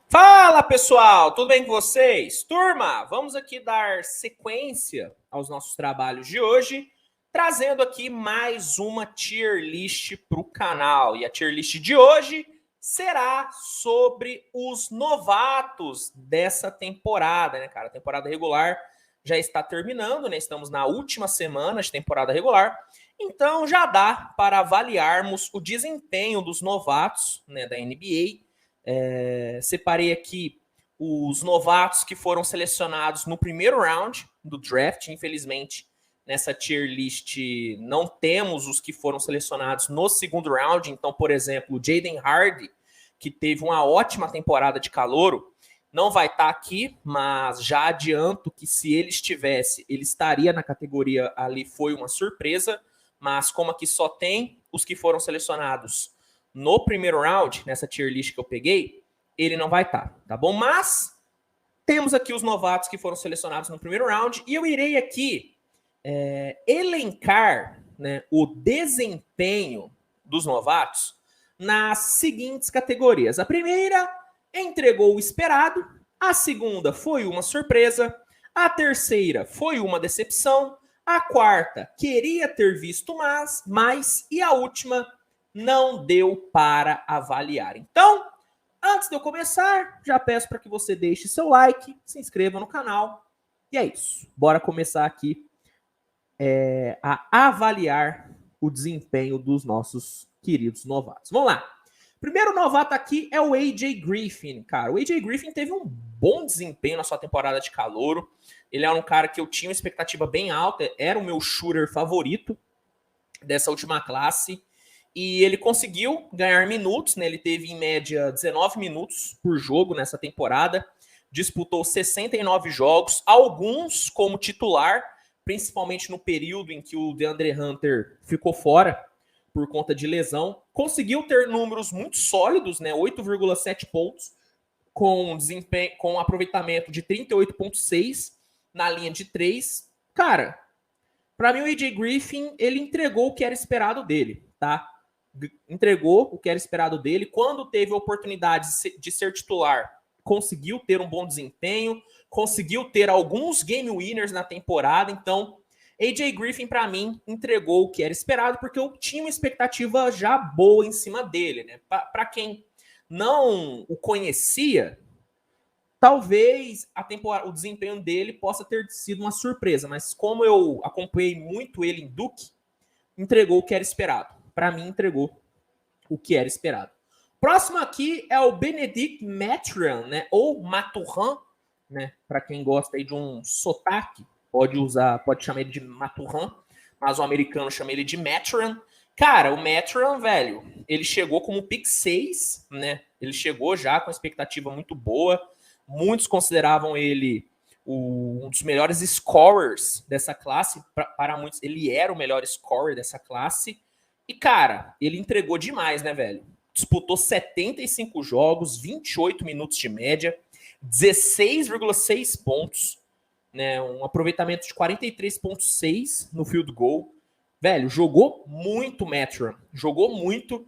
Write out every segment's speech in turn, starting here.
Fala pessoal, tudo bem com vocês? Turma, vamos aqui dar sequência aos nossos trabalhos de hoje, trazendo aqui mais uma tier list para o canal. E a tier list de hoje será sobre os novatos dessa temporada, né, cara? A temporada regular já está terminando, né? Estamos na última semana de temporada regular. Então já dá para avaliarmos o desempenho dos novatos, né, da NBA. Separei aqui os novatos que foram selecionados no primeiro round do draft. Infelizmente, nessa tier list não temos os que foram selecionados no segundo round. Então, por exemplo, o Jaden Hardy, que teve uma ótima temporada de calouro, não vai estar aqui, mas já adianto que se ele estivesse, ele estaria na categoria ali, foi uma surpresa. Mas como aqui só tem os que foram selecionados no primeiro round, nessa tier list que eu peguei, ele não vai estar, tá bom? Mas temos aqui os novatos que foram selecionados no primeiro round e eu irei aqui elencar, né, o desempenho dos novatos nas seguintes categorias. A primeira entregou o esperado, a segunda foi uma surpresa, a terceira foi uma decepção, a quarta queria ter visto mais e a última não deu para avaliar. Então, antes de eu começar, já peço para que você deixe seu like, se inscreva no canal. E é isso. Bora começar aqui a avaliar o desempenho dos nossos queridos novatos. Vamos lá. Primeiro novato aqui é o AJ Griffin, cara. O AJ Griffin teve um bom desempenho na sua temporada de calouro. Ele era um cara que eu tinha uma expectativa bem alta, era o meu shooter favorito dessa última classe. E ele conseguiu ganhar minutos, né? Ele teve em média 19 minutos por jogo nessa temporada. Disputou 69 jogos, alguns como titular, principalmente no período em que o DeAndre Hunter ficou fora por conta de lesão. Conseguiu ter números muito sólidos, né? 8,7 pontos, com desempenho, com aproveitamento de 38,6 na linha de 3. Cara, para mim o AJ Griffin, ele entregou o que era esperado dele, tá? Entregou o que era esperado dele. Quando teve a oportunidade de ser titular, conseguiu ter um bom desempenho, conseguiu ter alguns game winners na temporada. Então, AJ Griffin, para mim, entregou o que era esperado, porque eu tinha uma expectativa já boa em cima dele, né? Para quem não o conhecia, talvez o desempenho dele possa ter sido uma surpresa, mas como eu acompanhei muito ele em Duke, entregou o que era esperado. Para mim, entregou o que era esperado. Próximo aqui é o Benedict Mathurin, né? Ou Mathurin, né? Para quem gosta aí de um sotaque, pode chamar ele de Mathurin, mas o americano chama ele de Mathurin. Cara, o Mathurin, velho, ele chegou como pick 6, né? Ele chegou já com expectativa muito boa. Muitos consideravam ele um dos melhores scorers dessa classe. Para muitos, ele era o melhor scorer dessa classe. E, cara, ele entregou demais, né, velho? Disputou 75 jogos, 28 minutos de média, 16,6 pontos, né? Um aproveitamento de 43,6 no field goal. Velho, jogou muito, Mathurin. Jogou muito.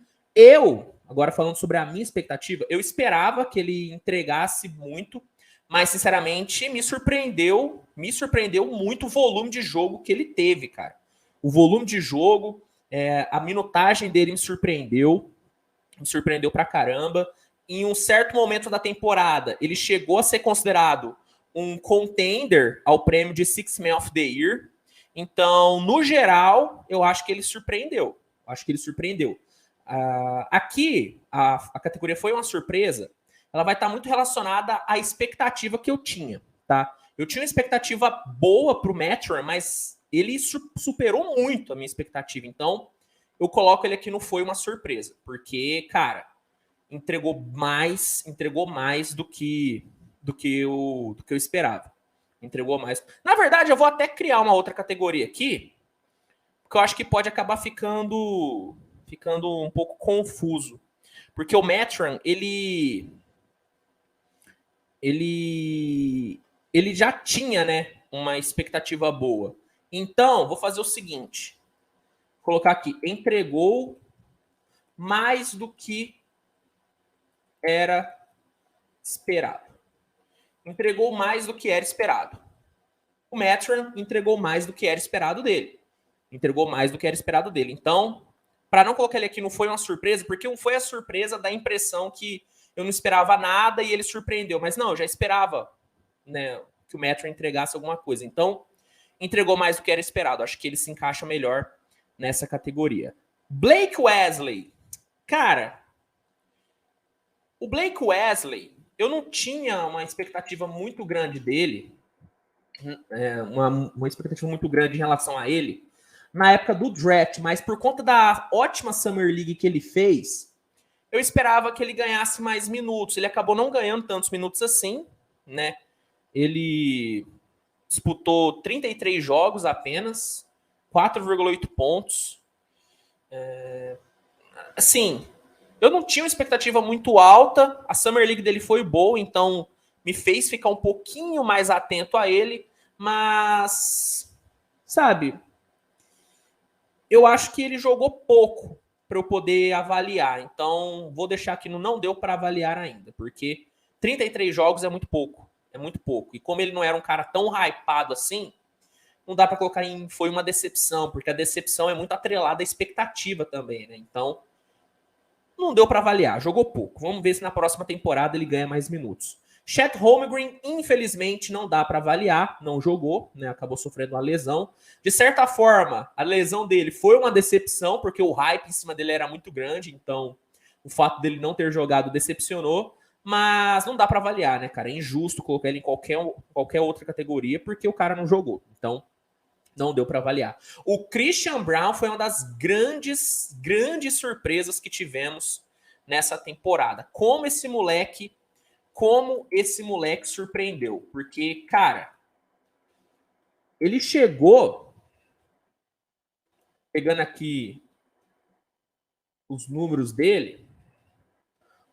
Agora falando sobre a minha expectativa, eu esperava que ele entregasse muito, mas, sinceramente, me surpreendeu muito o volume de jogo que ele teve, cara. O volume de jogo, a minutagem dele me surpreendeu pra caramba. Em um certo momento da temporada, ele chegou a ser considerado um contender ao prêmio de Sixth Man of the Year. Então, no geral, eu acho que ele surpreendeu. Aqui, a categoria foi uma surpresa. Ela vai estar muito relacionada à expectativa que eu tinha, tá? Eu tinha uma expectativa boa para o Mathurin, mas ele superou muito a minha expectativa. Então, eu coloco ele aqui no foi uma surpresa, porque, cara, entregou mais do que eu esperava. Entregou mais. Na verdade, eu vou até criar uma outra categoria aqui, porque eu acho que pode acabar ficando um pouco confuso. Porque o Mathurin, ele já tinha, né, uma expectativa boa. Então, vou fazer o seguinte. Vou colocar aqui, entregou mais do que era esperado. Entregou mais do que era esperado. O Mathurin entregou mais do que era esperado dele. Então, para não colocar ele aqui não foi uma surpresa, porque não foi a surpresa da impressão que eu não esperava nada e ele surpreendeu. Mas não, eu já esperava, né, que o Mathurin entregasse alguma coisa. Então, entregou mais do que era esperado. Acho que ele se encaixa melhor nessa categoria. Blake Wesley. Cara, o Blake Wesley, eu não tinha uma expectativa muito grande dele, uma expectativa muito grande em relação a ele na época do draft, mas por conta da ótima Summer League que ele fez, eu esperava que ele ganhasse mais minutos. Ele acabou não ganhando tantos minutos assim, né? Ele disputou 33 jogos apenas, 4,8 pontos. Assim, eu não tinha uma expectativa muito alta, a Summer League dele foi boa, então me fez ficar um pouquinho mais atento a ele, mas, sabe, eu acho que ele jogou pouco para eu poder avaliar, então vou deixar aqui no não deu para avaliar ainda, porque 33 jogos é muito pouco, e como ele não era um cara tão hypado assim, não dá para colocar em foi uma decepção, porque a decepção é muito atrelada à expectativa também, né? Então, não deu para avaliar, jogou pouco. Vamos ver se na próxima temporada ele ganha mais minutos. Chet Holmgren, infelizmente, não dá para avaliar, não jogou, né? Acabou sofrendo uma lesão. De certa forma, a lesão dele foi uma decepção, porque o hype em cima dele era muito grande, então o fato dele não ter jogado decepcionou, mas não dá para avaliar, né, cara? É injusto colocar ele em qualquer outra categoria, porque o cara não jogou. Então, não deu para avaliar. O Christian Braun foi uma das grandes surpresas que tivemos nessa temporada. Como esse moleque surpreendeu. Porque, cara, ele chegou, pegando aqui os números dele,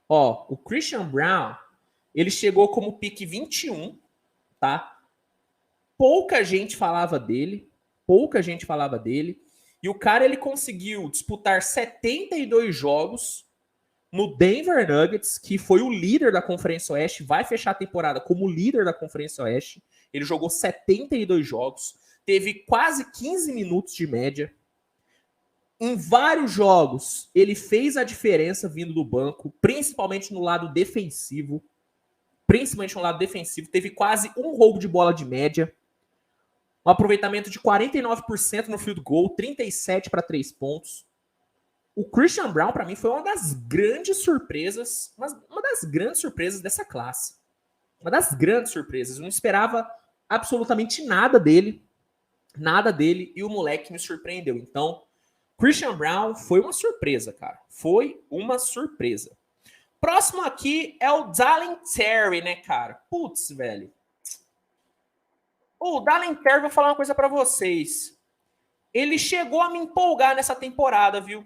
ó, o Christian Braun, ele chegou como pick 21, tá? Pouca gente falava dele, e o cara ele conseguiu disputar 72 jogos no Denver Nuggets, que foi o líder da Conferência Oeste, vai fechar a temporada como líder da Conferência Oeste. Ele jogou 72 jogos, teve quase 15 minutos de média. Em vários jogos, ele fez a diferença vindo do banco, principalmente no lado defensivo. Teve quase um roubo de bola de média. Um aproveitamento de 49% no field goal, 37 para 3 pontos. O Christian Braun, para mim, foi uma das grandes surpresas, dessa classe. Uma das grandes surpresas. Eu não esperava absolutamente nada dele, e o moleque me surpreendeu. Então, Christian Braun foi uma surpresa, cara. Foi uma surpresa. Próximo aqui é o Dalen Terry, né, cara? Putz, velho. O Dalen Terry, vou falar uma coisa para vocês. Ele chegou a me empolgar nessa temporada, viu?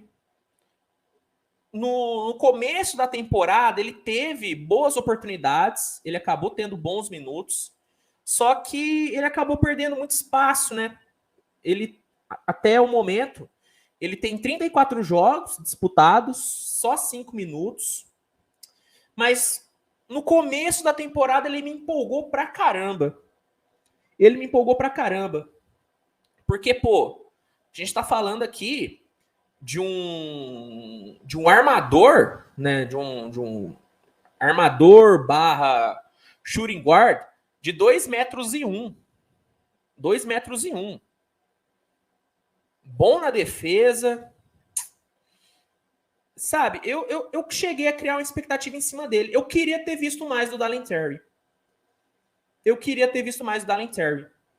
No começo da temporada, ele teve boas oportunidades, ele acabou tendo bons minutos, só que ele acabou perdendo muito espaço, né? Ele, até o momento, ele tem 34 jogos disputados, só 5 minutos, mas no começo da temporada ele me empolgou pra caramba. Porque, pô, a gente tá falando aqui de um armador, né? De um armador barra shooting guard de 2 metros e 1. 2 metros e 1. Bom na defesa. Sabe, eu cheguei a criar uma expectativa em cima dele. Eu queria ter visto mais do Dalen Terry.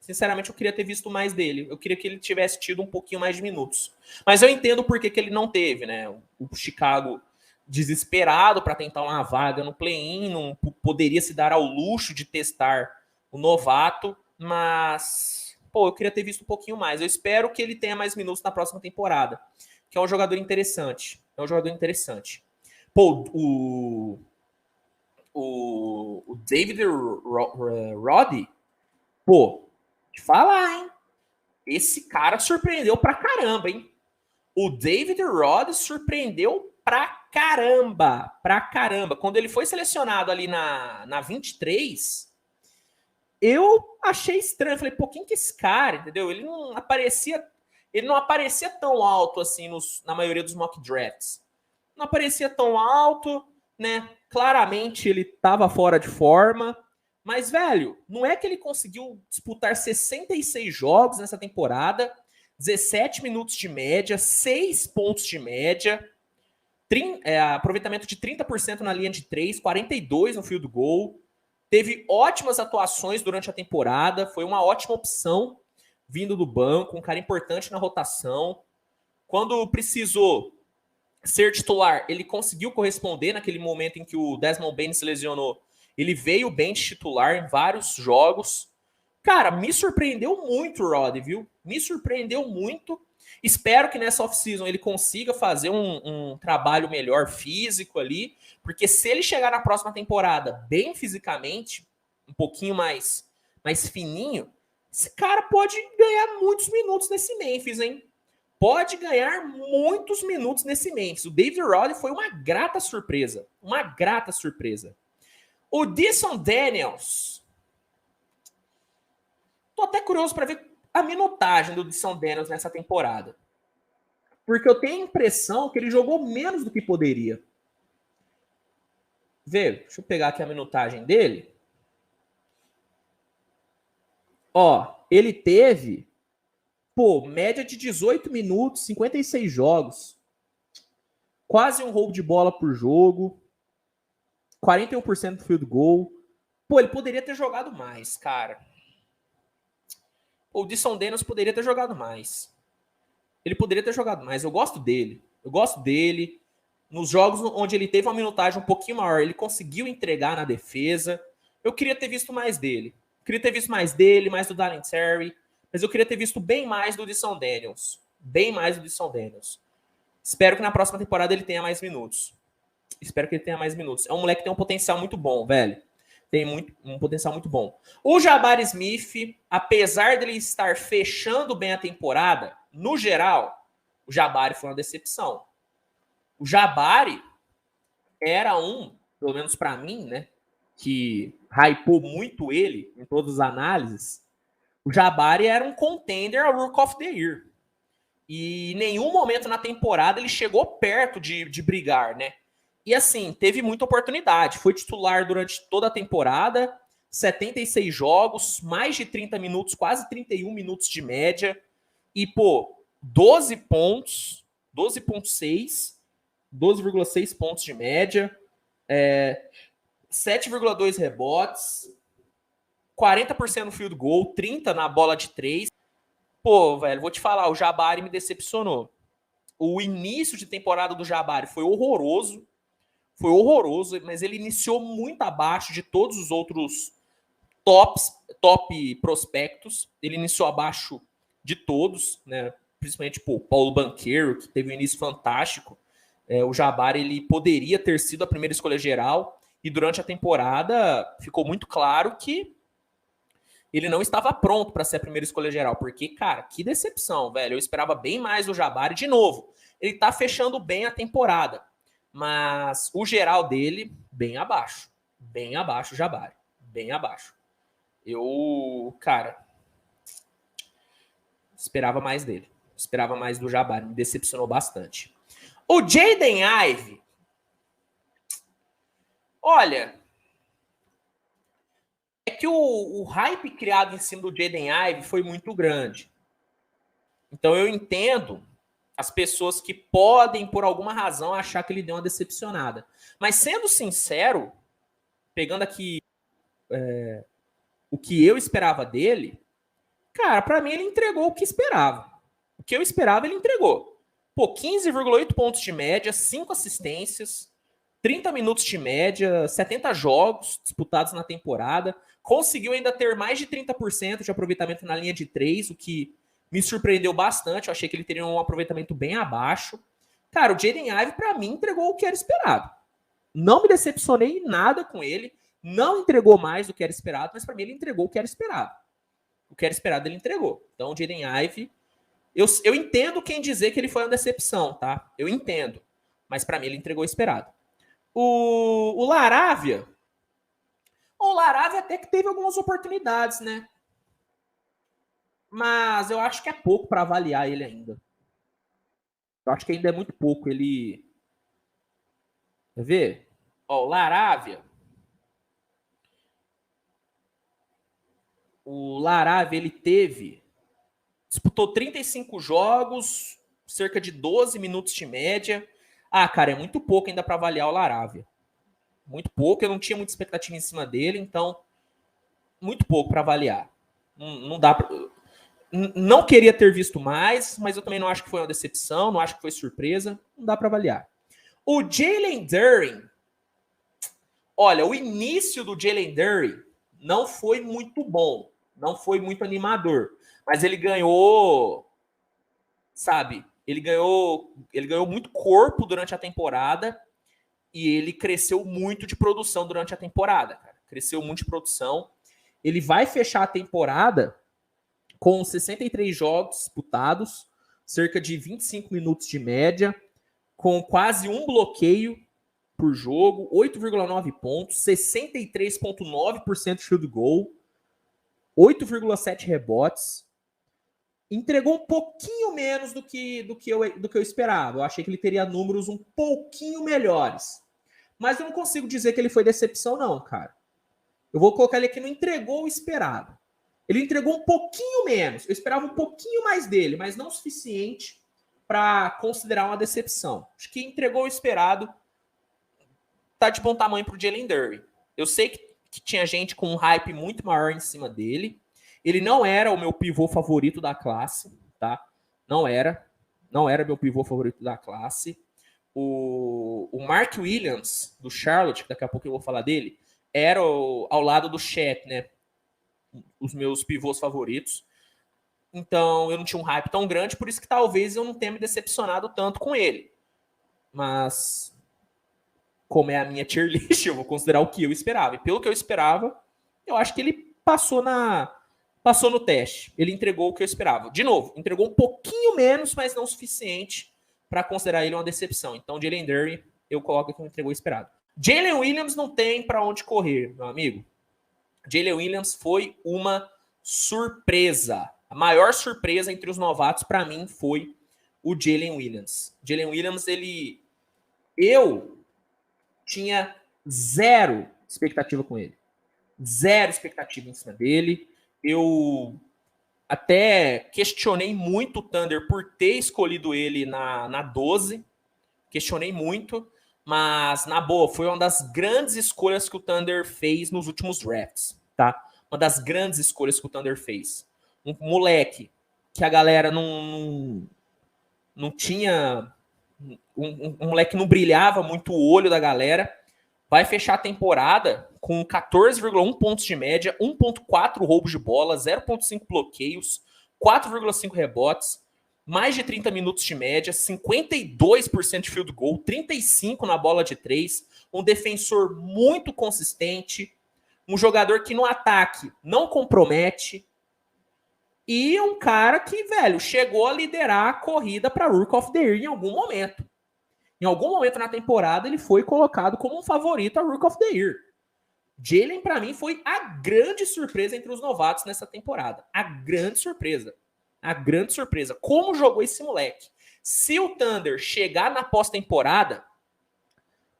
Sinceramente, eu queria ter visto mais dele. Eu queria que ele tivesse tido um pouquinho mais de minutos. Mas eu entendo por que ele não teve, né? O Chicago, desesperado para tentar uma vaga no play-in, não poderia se dar ao luxo de testar o novato, mas, pô, eu queria ter visto um pouquinho mais. Eu espero que ele tenha mais minutos na próxima temporada, que é um jogador interessante. Pô, o David Roddy, pô, te falar, hein? Esse cara surpreendeu pra caramba, hein? O David Roddy surpreendeu pra caramba, pra caramba. Quando ele foi selecionado ali na 23, eu achei estranho. Eu falei, pô, quem que é esse cara, entendeu? Ele não aparecia tão alto assim na maioria dos mock drafts. Não aparecia tão alto, né? Claramente ele estava fora de forma. Mas, velho, não é que ele conseguiu disputar 66 jogos nessa temporada, 17 minutos de média, 6 pontos de média, aproveitamento de 30% na linha de 3, 42% no field goal. Teve ótimas atuações durante a temporada, foi uma ótima opção vindo do banco, um cara importante na rotação. Quando precisou ser titular, ele conseguiu corresponder naquele momento em que o Desmond Bane se lesionou. Ele veio bem de titular em vários jogos. Cara, me surpreendeu muito o Rod, viu? Me surpreendeu muito. Espero que nessa off-season ele consiga fazer um trabalho melhor físico ali, porque se ele chegar na próxima temporada bem fisicamente, um pouquinho mais fininho, esse cara pode ganhar muitos minutos nesse Memphis, hein? Pode ganhar muitos minutos nesse Memphis. O David Roddy foi uma grata surpresa. Uma grata surpresa. O Dyson Daniels. Tô até curioso para ver a minutagem do Dyson Daniels nessa temporada. Porque eu tenho a impressão que ele jogou menos do que poderia. Vê, deixa eu pegar aqui a minutagem dele. Ó, ele teve, média de 18 minutos, 56 jogos. Quase um roubo de bola por jogo. 41% do field goal. Ele poderia ter jogado mais, cara. O Dyson Daniels poderia ter jogado mais. Ele poderia ter jogado mais. Eu gosto dele. Nos jogos onde ele teve uma minutagem um pouquinho maior, ele conseguiu entregar na defesa. Eu queria ter visto mais dele. Mais do Dalen Terry. Mas eu queria ter visto bem mais do Dyson Daniels. Espero que na próxima temporada ele tenha mais minutos. É um moleque que tem um potencial muito bom, velho. Um potencial muito bom. O Jabari Smith, apesar dele estar fechando bem a temporada, no geral, o Jabari foi uma decepção. O Jabari era pelo menos para mim, né, que hypou muito ele em todas as análises, o Jabari era um contender a Rookie of the Year. E em nenhum momento na temporada ele chegou perto de brigar, né? E assim, teve muita oportunidade. Foi titular durante toda a temporada, 76 jogos, mais de 30 minutos, quase 31 minutos de média. E, 12 pontos, 12,6 pontos de média, 7,2 rebotes, 40% no field goal, 30% na bola de 3. Velho, vou te falar, o Jabari me decepcionou. O início de temporada do Jabari foi horroroso, mas ele iniciou muito abaixo de todos os outros top prospectos. Ele iniciou abaixo de todos, né? Principalmente o Paulo Banchero, que teve um início fantástico. O Jabari ele poderia ter sido a primeira escolha geral, e durante a temporada ficou muito claro que ele não estava pronto para ser a primeira escolha geral, porque, cara, que decepção, velho. Eu esperava bem mais do Jabari. De novo, ele tá fechando bem a temporada, mas o geral dele, bem abaixo, Jabari, bem abaixo. Eu, cara, esperava mais dele, esperava mais do Jabari, me decepcionou bastante. O Jaden Ivey, olha, é que o hype criado em cima do Jaden Ivey foi muito grande. Então eu entendo as pessoas que podem, por alguma razão, achar que ele deu uma decepcionada. Mas sendo sincero, pegando aqui o que eu esperava dele, cara, para mim ele entregou o que esperava. O que eu esperava, ele entregou. 15,8 pontos de média, 5 assistências, 30 minutos de média, 70 jogos disputados na temporada. Conseguiu ainda ter mais de 30% de aproveitamento na linha de 3, o que me surpreendeu bastante. Eu achei que ele teria um aproveitamento bem abaixo. Cara, o Jaden Ivey, para mim, entregou o que era esperado. Não me decepcionei em nada com ele. Não entregou mais do que era esperado, mas para mim ele entregou o que era esperado. O que era esperado ele entregou. Então, o Jaden Ivey, eu entendo quem dizer que ele foi uma decepção, tá? Eu entendo. Mas para mim ele entregou o esperado. O Laravia. O Laravia até que teve algumas oportunidades, né? Mas eu acho que é pouco para avaliar ele ainda. Eu acho que ainda é muito pouco. Ele. Quer ver? Ó, o Laravia. O Laravia, ele teve. Disputou 35 jogos, cerca de 12 minutos de média. Ah, cara, é muito pouco ainda para avaliar o Laravia. Muito pouco. Eu não tinha muita expectativa em cima dele, então. Muito pouco para avaliar. Não dá pra... Não queria ter visto mais, mas eu também não acho que foi uma decepção, não acho que foi surpresa. Não dá para avaliar. O Jalen Duren. Olha, o início do Jalen Duren não foi muito bom. Não foi muito animador. Mas ele ganhou, sabe? Ele ganhou muito corpo durante a temporada e ele cresceu muito de produção durante a temporada, cara. Cresceu muito de produção. Ele vai fechar a temporada com 63 jogos disputados, cerca de 25 minutos de média, com quase um bloqueio por jogo, 8,9 pontos, 63,9% de field goal, 8,7 rebotes. Entregou um pouquinho menos do que eu esperava. Eu achei que ele teria números um pouquinho melhores. Mas eu não consigo dizer que ele foi decepção, não, cara. Eu vou colocar ele aqui, não entregou o esperado. Ele entregou um pouquinho menos. Eu esperava um pouquinho mais dele, mas não o suficiente para considerar uma decepção. Acho que entregou o esperado. Tá de bom tamanho pro Jalen Duren. Eu sei que tinha gente com um hype muito maior em cima dele. Ele não era o meu pivô favorito da classe, tá? Não era. Não era meu pivô favorito da classe. O Mark Williams, do Charlotte, que daqui a pouco eu vou falar dele, era ao lado do Chet, né? Os meus pivôs favoritos. Então eu não tinha um hype tão grande, por isso que talvez eu não tenha me decepcionado tanto com ele. Mas como é a minha tier list, eu vou considerar o que eu esperava. E pelo que eu esperava, eu acho que ele passou no teste. Ele entregou o que eu esperava. De novo, entregou um pouquinho menos, mas não o suficiente para considerar ele uma decepção. Então, Jalen Duren, eu coloco que não entregou o esperado. Jalen Williams não tem para onde correr, meu amigo. Jalen Williams foi uma surpresa. A maior surpresa entre os novatos, para mim, foi o Jalen Williams. Jalen Williams, eu tinha zero expectativa com ele. Zero expectativa em cima dele. Eu até questionei muito o Thunder por ter escolhido ele na 12. Questionei muito. Mas, na boa, foi uma das grandes escolhas que o Thunder fez nos últimos drafts, tá? Uma das grandes escolhas que o Thunder fez. Um moleque que a galera não tinha... Um moleque que não brilhava muito o olho da galera. Vai fechar a temporada com 14,1 pontos de média, 1,4 roubos de bola, 0,5 bloqueios, 4,5 rebotes, mais de 30 minutos de média, 52% de field goal, 35% na bola de 3, um defensor muito consistente, um jogador que no ataque não compromete, e um cara que, velho, chegou a liderar a corrida para Rookie of the Year em algum momento. Em algum momento na temporada, ele foi colocado como um favorito a Rookie of the Year. Jalen, para mim, foi a grande surpresa entre os novatos nessa temporada. A grande surpresa. A grande surpresa. Como jogou esse moleque? Se o Thunder chegar na pós-temporada,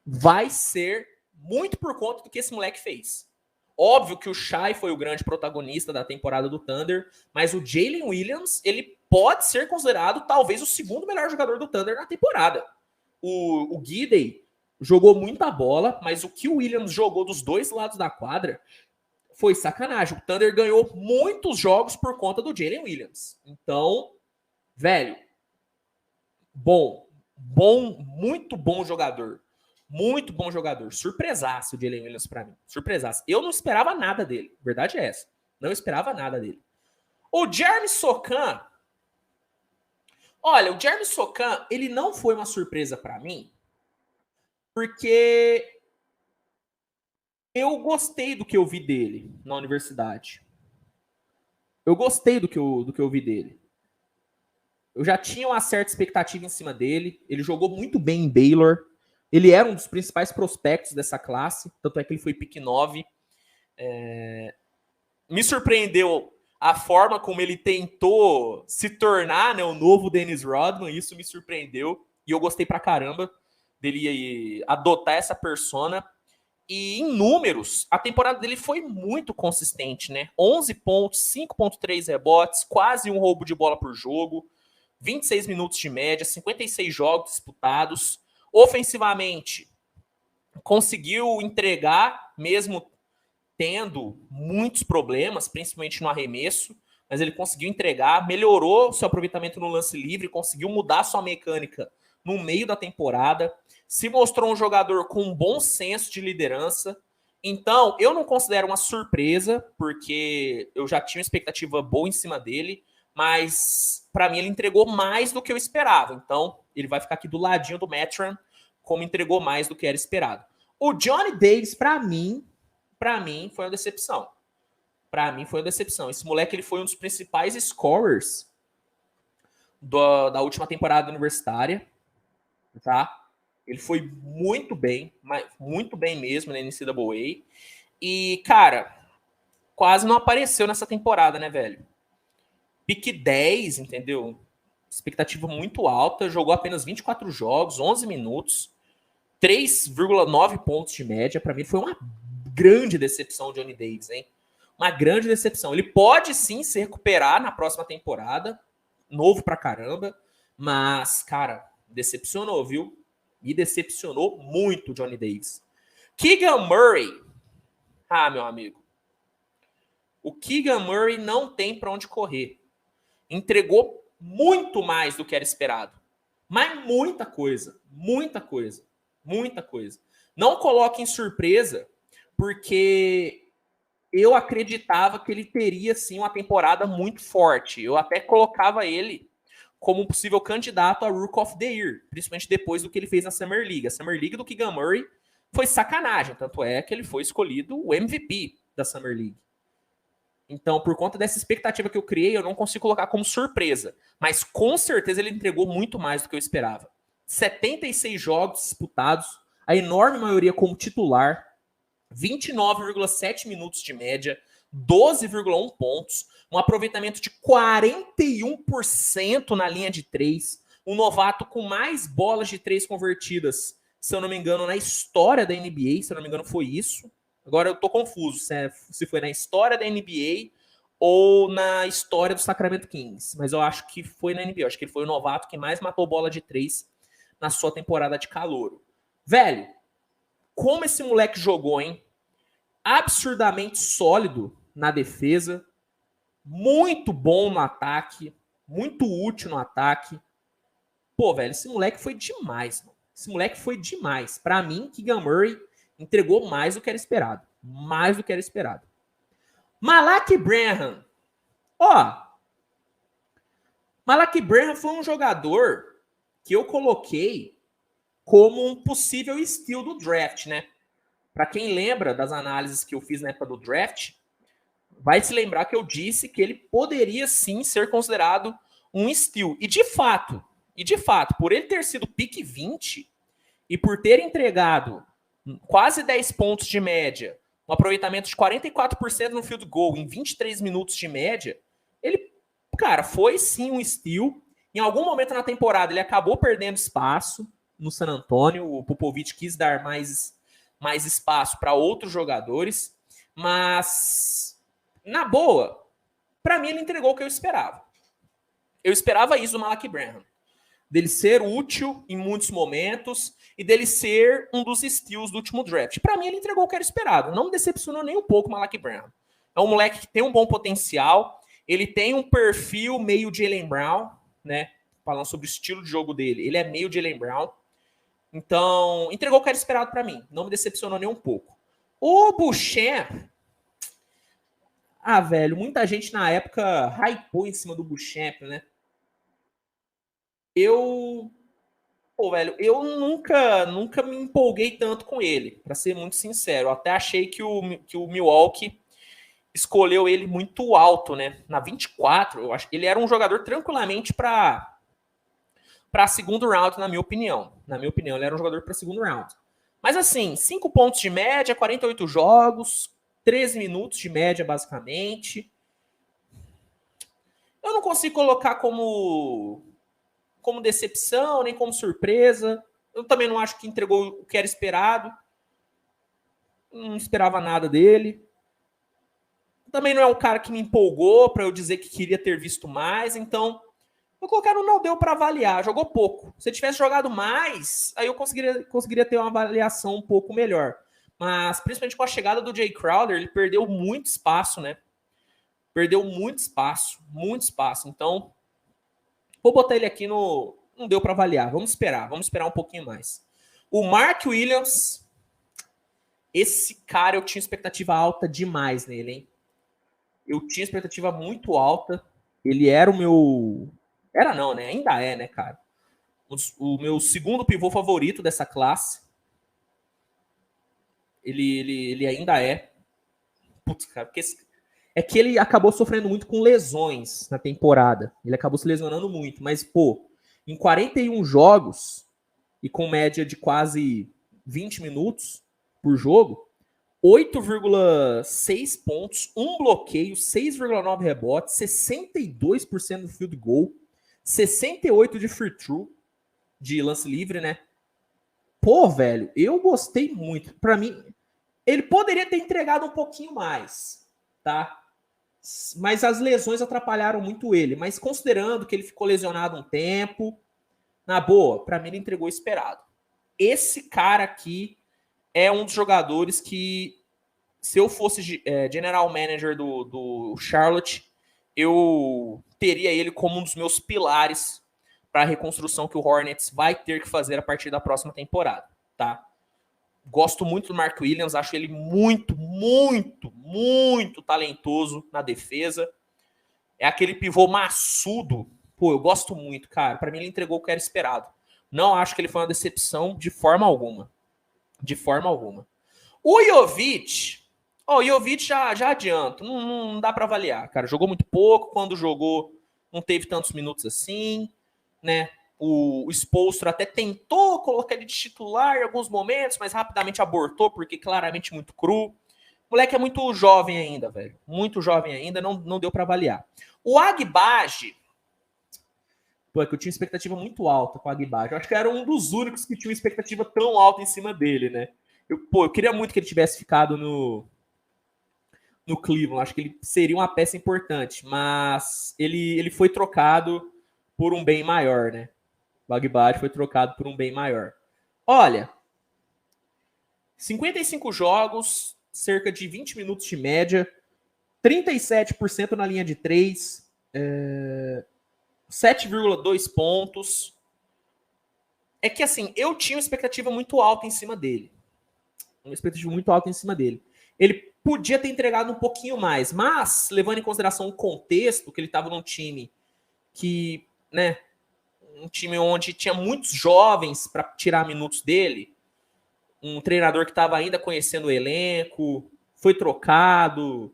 vai ser muito por conta do que esse moleque fez. Óbvio que o Shai foi o grande protagonista da temporada do Thunder, mas o Jalen Williams, ele pode ser considerado talvez o segundo melhor jogador do Thunder na temporada. O Giddey jogou muita bola, mas o que o Williams jogou dos dois lados da quadra foi sacanagem. O Thunder ganhou muitos jogos por conta do Jalen Williams. Então, velho, muito bom jogador. Muito bom jogador. Surpresaço o Jalen Williams pra mim. Surpresaço. Eu não esperava nada dele. Verdade é essa. Não esperava nada dele. O Jeremy Sochan. Olha, o Jeremy Sochan, ele não foi uma surpresa pra mim, porque eu gostei do que eu vi dele na universidade. Eu gostei do que eu vi dele. Eu já tinha uma certa expectativa em cima dele. Ele jogou muito bem em Baylor. Ele era um dos principais prospectos dessa classe. Tanto é que ele foi pick 9. Me surpreendeu a forma como ele tentou se tornar, né, o novo Dennis Rodman. Isso me surpreendeu. E eu gostei pra caramba dele adotar essa persona. E em números, a temporada dele foi muito consistente, né? 11 pontos, 5,3 rebotes, quase um roubo de bola por jogo, 26 minutos de média, 56 jogos disputados. Ofensivamente, conseguiu entregar, mesmo tendo muitos problemas, principalmente no arremesso, mas ele conseguiu entregar, melhorou seu aproveitamento no lance livre, conseguiu mudar sua mecânica no meio da temporada, se mostrou um jogador com um bom senso de liderança. Então, eu não considero uma surpresa, porque eu já tinha uma expectativa boa em cima dele, mas para mim ele entregou mais do que eu esperava. Então, ele vai ficar aqui do ladinho do Mathurin, como entregou mais do que era esperado. O Johnny Davis, para mim, foi uma decepção. Para mim foi uma decepção. Esse moleque ele foi um dos principais scorers da última temporada universitária, tá? Ele foi muito bem mesmo na NCAA. E, cara, quase não apareceu nessa temporada, né, velho? Pique 10, entendeu? Expectativa muito alta, jogou apenas 24 jogos, 11 minutos, 3,9 pontos de média. Para mim foi uma grande decepção o Johnny Davis, hein? Uma grande decepção. Ele pode sim se recuperar na próxima temporada, novo pra caramba, mas, cara, decepcionou, viu? Me decepcionou muito o Johnny Davis. Keegan Murray. Ah, meu amigo. O Keegan Murray não tem pra onde correr. Entregou muito mais do que era esperado. Mas muita coisa. Muita coisa. Muita coisa. Não coloque em surpresa, porque eu acreditava que ele teria, sim, uma temporada muito forte. Eu até colocava ele como um possível candidato a Rook of the Year, principalmente depois do que ele fez na Summer League. A Summer League do Keegan Murray foi sacanagem, tanto é que ele foi escolhido o MVP da Summer League. Então, por conta dessa expectativa que eu criei, eu não consigo colocar como surpresa. Mas, com certeza, ele entregou muito mais do que eu esperava. 76 jogos disputados, a enorme maioria como titular, 29,7 minutos de média, 12,1 pontos, um aproveitamento de 41% na linha de 3, um novato com mais bolas de 3 convertidas, se eu não me engano, na história da NBA, se eu não me engano foi isso. Agora eu tô confuso se foi na história da NBA ou na história do Sacramento Kings, mas eu acho que foi na NBA, eu acho que ele foi o novato que mais matou bola de 3 na sua temporada de calouro. Velho, como esse moleque jogou, hein? Absurdamente sólido na defesa, muito bom no ataque, muito útil no ataque. Pô, velho, esse moleque foi demais, mano. Esse moleque foi demais. Pra mim, Keegan Murray entregou mais do que era esperado. Mais do que era esperado. Malaki Branham. Ó, Malaki Branham foi um jogador que eu coloquei como um possível steal do draft, né? Para quem lembra das análises que eu fiz na época do draft, vai se lembrar que eu disse que ele poderia sim ser considerado um steal. E de fato, por ele ter sido pick 20 e por ter entregado quase 10 pontos de média, um aproveitamento de 44% no field goal em 23 minutos de média, ele, cara, foi sim um steal. Em algum momento na temporada ele acabou perdendo espaço no San Antonio, o Popovich quis dar mais espaço para outros jogadores, mas na boa, para mim ele entregou o que eu esperava. Eu esperava isso do Malaki Branham, dele ser útil em muitos momentos e dele ser um dos steals do último draft. Para mim ele entregou o que era esperado, não me decepcionou nem um pouco o Malaki Branham. É um moleque que tem um bom potencial, ele tem um perfil meio Jaylen Brown, né? Falando sobre o estilo de jogo dele, ele é meio Jaylen Brown. Então, entregou o que era esperado para mim. Não me decepcionou nem um pouco. O Beauchamp... Ah, velho, muita gente na época hypou em cima do Beauchamp, né? Pô, velho, eu nunca me empolguei tanto com ele, para ser muito sincero. Eu até achei que o Milwaukee escolheu ele muito alto, né? Na 24, eu acho que ele era um jogador tranquilamente para para segundo round, na minha opinião. Na minha opinião, ele era um jogador para segundo round. Mas assim, 5 pontos de média, 48 jogos, 13 minutos de média, basicamente. Eu não consigo colocar como decepção, nem como surpresa. Eu também não acho que entregou o que era esperado. Não esperava nada dele. Também não é um cara que me empolgou para eu dizer que queria ter visto mais. Então, vou colocar no não deu para avaliar. Jogou pouco. Se ele tivesse jogado mais, aí eu conseguiria ter uma avaliação um pouco melhor. Mas, principalmente com a chegada do Jay Crowder, ele perdeu muito espaço, né? Perdeu muito espaço. Muito espaço. Então, vou botar ele aqui no... Não deu para avaliar. Vamos esperar um pouquinho mais. O Mark Williams... Esse cara eu tinha expectativa alta demais nele, hein? Eu tinha expectativa muito alta. Ele era o meu... Era não, né? Ainda é, né, cara? O meu segundo pivô favorito dessa classe. Ele ainda é. Putz, cara, porque é que ele acabou sofrendo muito com lesões na temporada. Ele acabou se lesionando muito. Mas, pô, em 41 jogos e com média de quase 20 minutos por jogo, 8,6 pontos, 1 bloqueio, 6,9 rebotes, 62% do field goal, 68% de free throw, de lance livre, né? Pô, velho, eu gostei muito. Pra mim, ele poderia ter entregado um pouquinho mais, tá? Mas as lesões atrapalharam muito ele. Mas considerando que ele ficou lesionado um tempo, na boa, pra mim ele entregou o esperado. Esse cara aqui é um dos jogadores que, se eu fosse general manager do Charlotte, eu teria ele como um dos meus pilares para a reconstrução que o Hornets vai ter que fazer a partir da próxima temporada, tá? Gosto muito do Mark Williams, acho ele muito, muito, muito talentoso na defesa. É aquele pivô maçudo. Pô, eu gosto muito, cara. Para mim, ele entregou o que era esperado. Não acho que ele foi uma decepção de forma alguma. De forma alguma. O Jovic... o Jovic já adianto. Não dá para avaliar, cara. Jogou muito pouco. Quando jogou, não teve tantos minutos assim, né? O Spoelstra até tentou colocar ele de titular em alguns momentos, mas rapidamente abortou, porque claramente muito cru. O moleque é muito jovem ainda, velho. Muito jovem ainda, não deu para avaliar. O Agbaji... Pô, é que eu tinha expectativa muito alta com o Agbaji. Eu acho que era um dos únicos que tinha uma expectativa tão alta em cima dele, né? Eu queria muito que ele tivesse ficado no Cleveland. Acho que ele seria uma peça importante, mas ele foi trocado por um bem maior, né? O Agbaji foi trocado por um bem maior. Olha, 55 jogos, cerca de 20 minutos de média, 37% na linha de 3, 7,2 pontos. É que, assim, eu tinha uma expectativa muito alta em cima dele. Ele podia ter entregado um pouquinho mais, mas, levando em consideração o contexto, que ele estava num time que, né, um time onde tinha muitos jovens para tirar minutos dele, um treinador que estava ainda conhecendo o elenco, foi trocado,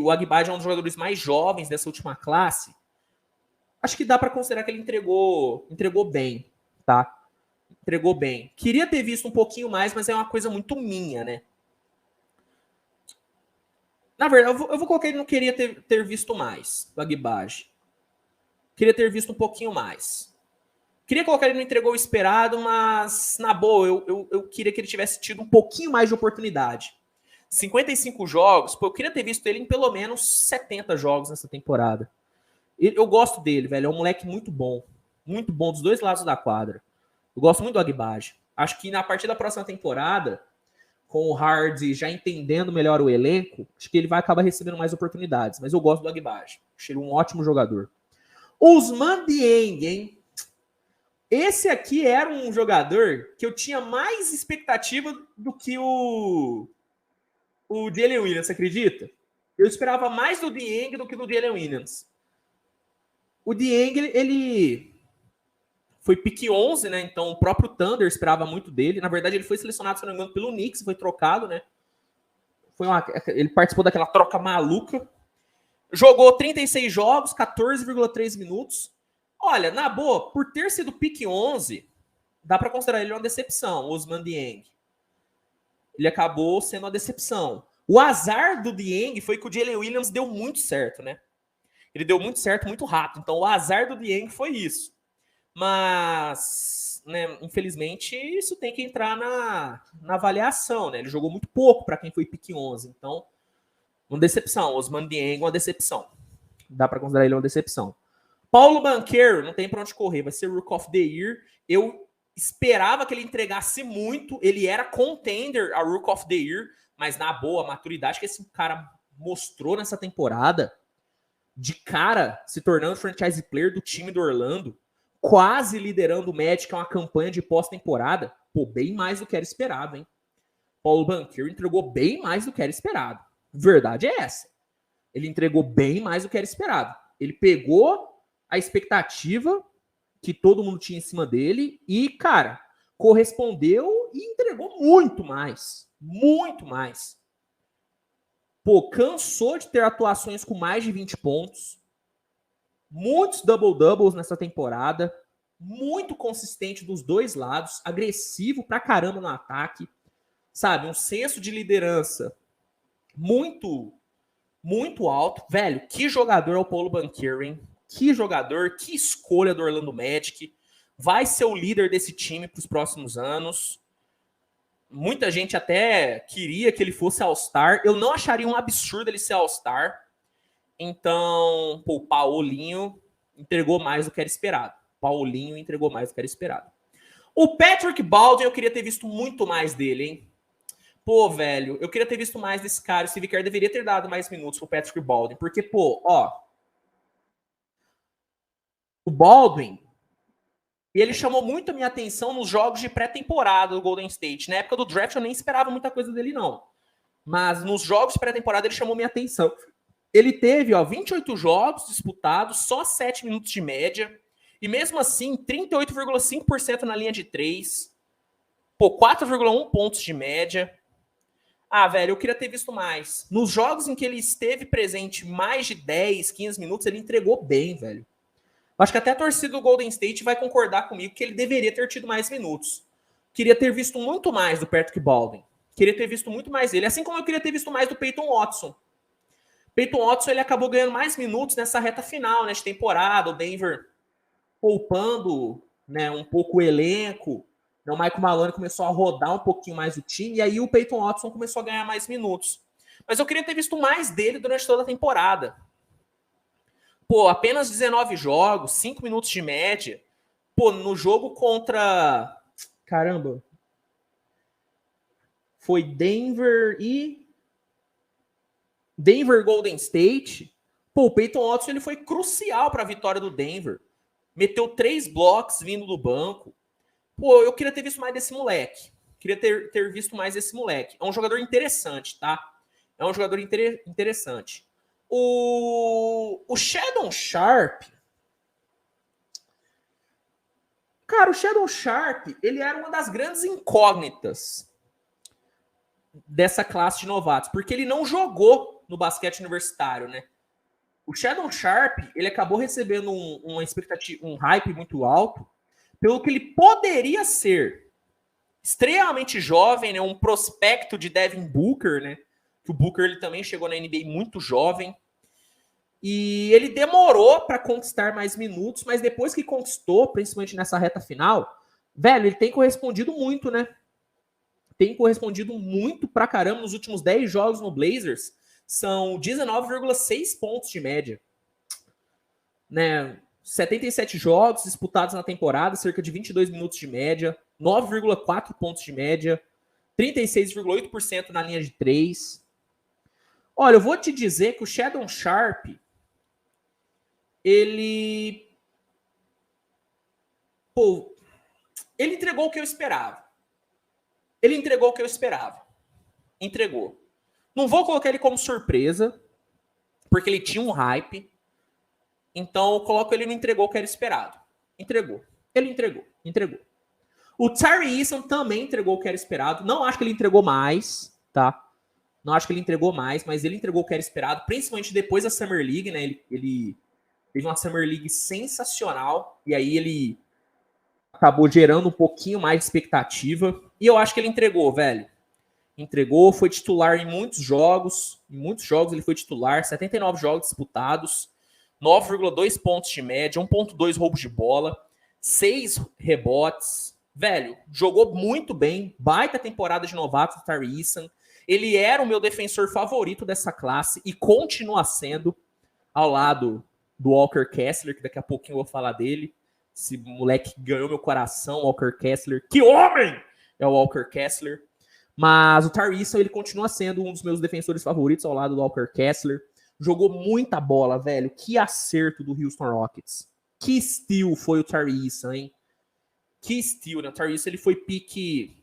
o Agbaji é um dos jogadores mais jovens dessa última classe. Acho que dá para considerar que ele entregou bem, tá? Entregou bem. Queria ter visto um pouquinho mais, mas é uma coisa muito minha, né? Na verdade, eu vou colocar ele não queria ter visto mais, do Agbaji. Queria ter visto um pouquinho mais. Queria colocar ele não entregou o esperado, mas, na boa, eu queria que ele tivesse tido um pouquinho mais de oportunidade. 55 jogos, pô, eu queria ter visto ele em pelo menos 70 jogos nessa temporada. Eu gosto dele, velho. É um moleque muito bom. Muito bom dos dois lados da quadra. Eu gosto muito do Agbaji. Acho que na partir da próxima temporada, com o Hardy já entendendo melhor o elenco, acho que ele vai acabar recebendo mais oportunidades. Mas eu gosto do Agbaji. Acho ele um ótimo jogador. Ousmane Dieng, hein? Esse aqui era um jogador que eu tinha mais expectativa do que o Jalen Williams, você acredita? Eu esperava mais do Dieng do que do Jalen Williams. O Dieng, ele foi pick 11, né? Então o próprio Thunder esperava muito dele. Na verdade, ele foi selecionado, se não me engano, pelo Knicks, foi trocado, né? Ele participou daquela troca maluca. Jogou 36 jogos, 14,3 minutos, Olha, na boa, por ter sido pick 11, dá para considerar ele uma decepção, o Ousmane Dieng. Ele acabou sendo uma decepção. O azar do Dieng foi que o Jalen Williams deu muito certo, né? Ele deu muito certo muito rápido. Então, o azar do Dieng foi isso. Mas, né, infelizmente, isso tem que entrar na avaliação, né? Ele jogou muito pouco para quem foi pick 11. Então, uma decepção. Ousmane Dieng, uma decepção. Dá para considerar ele uma decepção. Paulo Banchero, não tem para onde correr. Vai ser Rook of the Year. Eu esperava que ele entregasse muito. Ele era contender a Rook of the Year. Mas, na boa, a maturidade que esse cara mostrou nessa temporada, de cara se tornando franchise player do time do Orlando, quase liderando o Magic a uma campanha de pós-temporada, pô, bem mais do que era esperado, hein? Paulo Banchero entregou bem mais do que era esperado. Verdade é essa. Ele entregou bem mais do que era esperado. Ele pegou a expectativa que todo mundo tinha em cima dele e, cara, correspondeu e entregou muito mais. Muito mais. Pô, cansou de ter atuações com mais de 20 pontos. Muitos double-doubles nessa temporada. Muito consistente dos dois lados. Agressivo pra caramba no ataque. Sabe, um senso de liderança muito, muito alto. Velho, que jogador é o Paulo Banchero, hein? Que jogador, que escolha do Orlando Magic. Vai ser o líder desse time para os próximos anos. Muita gente até queria que ele fosse All-Star. Eu não acharia um absurdo ele ser All-Star. Então, pô, o Paulinho entregou mais do que era esperado. Paulinho entregou mais do que era esperado. O Patrick Baldwin, eu queria ter visto muito mais dele, hein? Pô, velho, eu queria ter visto mais desse cara. O Steve Kerr deveria ter dado mais minutos pro Patrick Baldwin. Porque, pô, ó, o Baldwin, ele chamou muito a minha atenção nos jogos de pré-temporada do Golden State. Na época do draft eu nem esperava muita coisa dele, não. Mas nos jogos de pré-temporada ele chamou minha atenção. Ele teve, ó, 28 jogos disputados, só 7 minutos de média. E mesmo assim, 38,5% na linha de 3. Pô, 4,1 pontos de média. Ah, velho, eu queria ter visto mais. Nos jogos em que ele esteve presente mais de 10, 15 minutos, ele entregou bem, velho. Acho que até a torcida do Golden State vai concordar comigo que ele deveria ter tido mais minutos. Queria ter visto muito mais do Patrick Baldwin. Queria ter visto muito mais dele. Assim como eu queria ter visto mais do Peyton Watson. Peyton Watson, ele acabou ganhando mais minutos nessa reta final, né, de temporada. O Denver poupando, né, um pouco o elenco. O Michael Malone começou a rodar um pouquinho mais o time. E aí o Peyton Watson começou a ganhar mais minutos. Mas eu queria ter visto mais dele durante toda a temporada. Pô, apenas 19 jogos, 5 minutos de média. Pô, no jogo contra... Caramba. Foi Denver e... Denver Golden State. Pô, o Peyton Watson, ele foi crucial para a vitória do Denver. Meteu 3 blocos vindo do banco. Pô, eu queria ter visto mais desse moleque. Queria ter visto mais desse moleque. É um jogador interessante, tá? É um jogador interessante. O Shadow Sharp. Cara, o Shadow Sharp, ele era uma das grandes incógnitas dessa classe de novatos, porque ele não jogou no basquete universitário, né? O Shadow Sharp, ele acabou recebendo uma expectativa, um hype muito alto, pelo que ele poderia ser. Extremamente jovem, né? Um prospecto de Devin Booker, né? Que o Booker ele também chegou na NBA muito jovem. E ele demorou para conquistar mais minutos, mas depois que conquistou, principalmente nessa reta final, velho, ele tem correspondido muito, né? Tem correspondido muito pra caramba nos últimos 10 jogos no Blazers. São 19,6 pontos de média. Né? 77 jogos disputados na temporada, cerca de 22 minutos de média, 9,4 pontos de média, 36,8% na linha de 3. Olha, eu vou te dizer que o Shadow Sharp, ele entregou o que eu esperava. Entregou. Não vou colocar ele como surpresa, porque ele tinha um hype. Então, eu coloco ele no entregou o que era esperado. Entregou. Ele entregou. O Tyree Eason também entregou o que era esperado. Não acho que ele entregou mais, tá? Não acho que ele entregou mais, mas ele entregou o que era esperado, principalmente depois da Summer League, né? Ele Teve uma Summer League sensacional. E aí ele acabou gerando um pouquinho mais de expectativa. E eu acho que ele entregou, velho. Entregou, foi titular em muitos jogos. Em muitos jogos ele foi titular. 79 jogos disputados. 9,2 pontos de média. 1,2 roubos de bola. 6 rebotes. Velho, jogou muito bem. Baita temporada de novato do Tari Eason. Ele era o meu defensor favorito dessa classe e continua sendo, ao lado do Walker Kessler, que daqui a pouquinho eu vou falar dele. Esse moleque ganhou meu coração, Walker Kessler. Que homem! É o Walker Kessler. Mas o Tari Eason, ele continua sendo um dos meus defensores favoritos ao lado do Walker Kessler. Jogou muita bola, velho. Que acerto do Houston Rockets. Que steal foi o Tari Eason, hein? Que steal, né? O Tari Eason, ele foi pique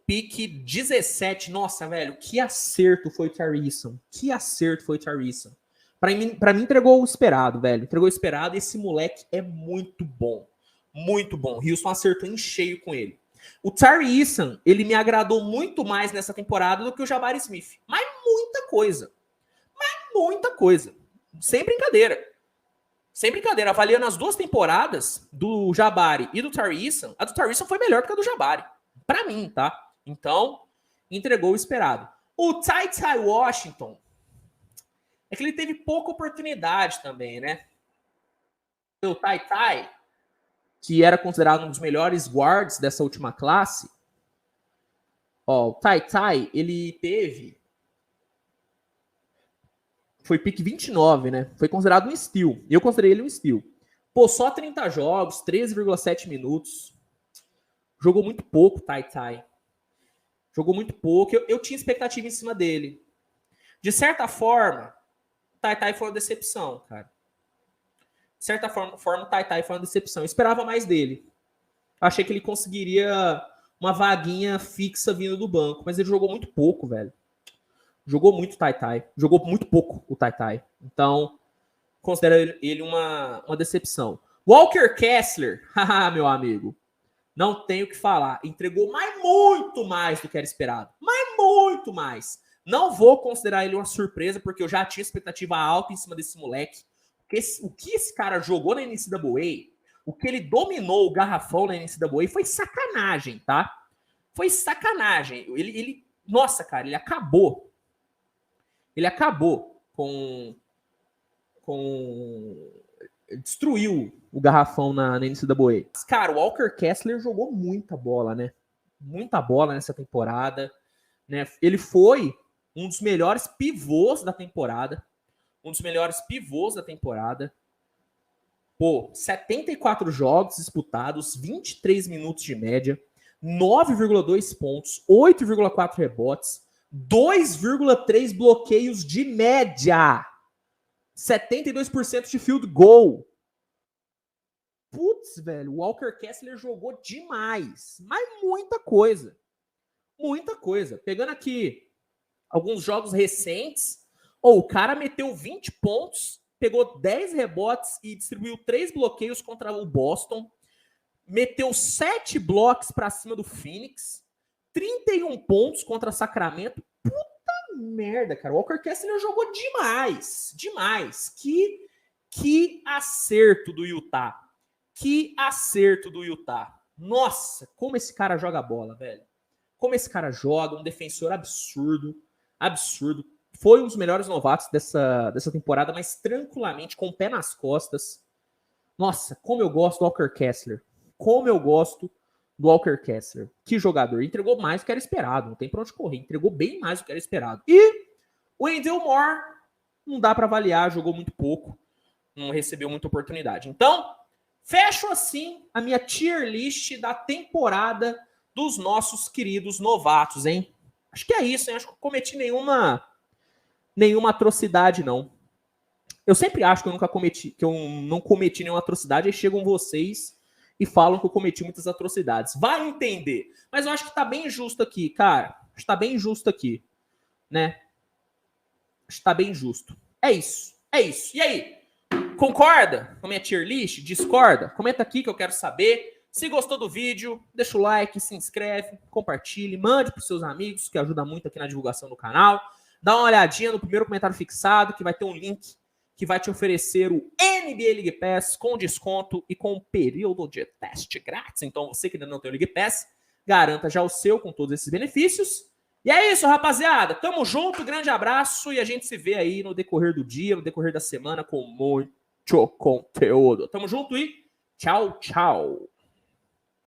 17. Nossa, velho, que acerto foi o Tari Eason. Que acerto foi o Tari Eason. Pra mim, entregou o esperado, velho. Entregou o esperado. Esse moleque é muito bom. Muito bom. Houston acertou em cheio com ele. O Tari Eason, ele me agradou muito mais nessa temporada do que o Jabari Smith. Mas muita coisa. Muita coisa. Sem brincadeira. Sem brincadeira. Avaliando as duas temporadas do Jabari e do Tari Eason, a do Tari Eason foi melhor do que a do Jabari. Pra mim, tá? Então, entregou o esperado. O Ty Ty Washington, é que ele teve pouca oportunidade também, né? O Ty Ty, que era considerado um dos melhores guards dessa última classe, ó, o Ty Ty, ele teve... Foi pick 29, né? Foi considerado um steal. Eu considerei ele um steal. Pô, só 30 jogos, 13,7 minutos. Jogou muito pouco, Ty Ty. Jogou muito pouco. Eu tinha expectativa em cima dele. De certa forma, o Ty Ty foi uma decepção, cara. De certa forma o Ty Ty foi uma decepção. Eu esperava mais dele. Achei que ele conseguiria uma vaguinha fixa vindo do banco. Mas ele jogou muito pouco, velho. Jogou muito o Ty Ty. Jogou muito pouco o Ty Ty. Então, considero ele uma decepção. Walker Kessler, haha, meu amigo. Não tenho o que falar. Entregou muito mais do que era esperado. Mas muito mais. Não vou considerar ele uma surpresa, porque eu já tinha expectativa alta em cima desse moleque. O que esse cara jogou na NCAA, o que ele dominou o garrafão na NCAA, foi sacanagem, tá? Foi sacanagem. Nossa, cara, ele acabou. Ele acabou com... Destruiu o garrafão na NCAA. Cara, o Walker Kessler jogou muita bola, né? Muita bola nessa temporada. Né? Ele foi um dos melhores pivôs da temporada. Um dos melhores pivôs da temporada. Pô, 74 jogos disputados, 23 minutos de média, 9,2 pontos, 8,4 rebotes, 2,3 bloqueios de média. 72% de field goal. Putz, velho, o Walker Kessler jogou demais. Mas muita coisa. Muita coisa. Pegando aqui alguns jogos recentes, o cara meteu 20 pontos, pegou 10 rebotes e distribuiu 3 bloqueios contra o Boston. Meteu 7 blocos para cima do Phoenix. 31 pontos contra Sacramento. Puta merda, cara. O Walker Kessler jogou demais. Demais. Que acerto do Utah. Que acerto do Utah. Nossa, como esse cara joga bola, velho. Como esse cara joga. Um defensor absurdo. Absurdo. Foi um dos melhores novatos dessa temporada, mas tranquilamente, com o pé nas costas. Nossa, como eu gosto do Walker Kessler. Como eu gosto do Walker Kessler. Que jogador. Entregou mais do que era esperado. Não tem pra onde correr. Entregou bem mais do que era esperado. E o Wendell Moore, não dá pra avaliar. Jogou muito pouco. Não recebeu muita oportunidade. Então, fecho assim a minha tier list da temporada dos nossos queridos novatos, hein? Acho que é isso, hein? Acho que eu cometi nenhuma atrocidade, não. Eu sempre acho que eu não cometi nenhuma atrocidade, aí chegam vocês e falam que eu cometi muitas atrocidades. Vai entender. Mas eu acho que tá bem justo aqui, cara. Acho que tá bem justo aqui, né? Acho que tá bem justo. É isso. É isso. E aí? Concorda com a minha tier list? Discorda? Comenta aqui que eu quero saber. Se gostou do vídeo, deixa o like, se inscreve, compartilhe, mande para os seus amigos, que ajuda muito aqui na divulgação do canal. Dá uma olhadinha no primeiro comentário fixado, que vai ter um link que vai te oferecer o NBA League Pass com desconto e com período de teste grátis. Então, você que ainda não tem o League Pass, garanta já o seu com todos esses benefícios. E é isso, rapaziada. Tamo junto, grande abraço e a gente se vê aí no decorrer do dia, no decorrer da semana com muito conteúdo. Tamo junto e tchau, tchau.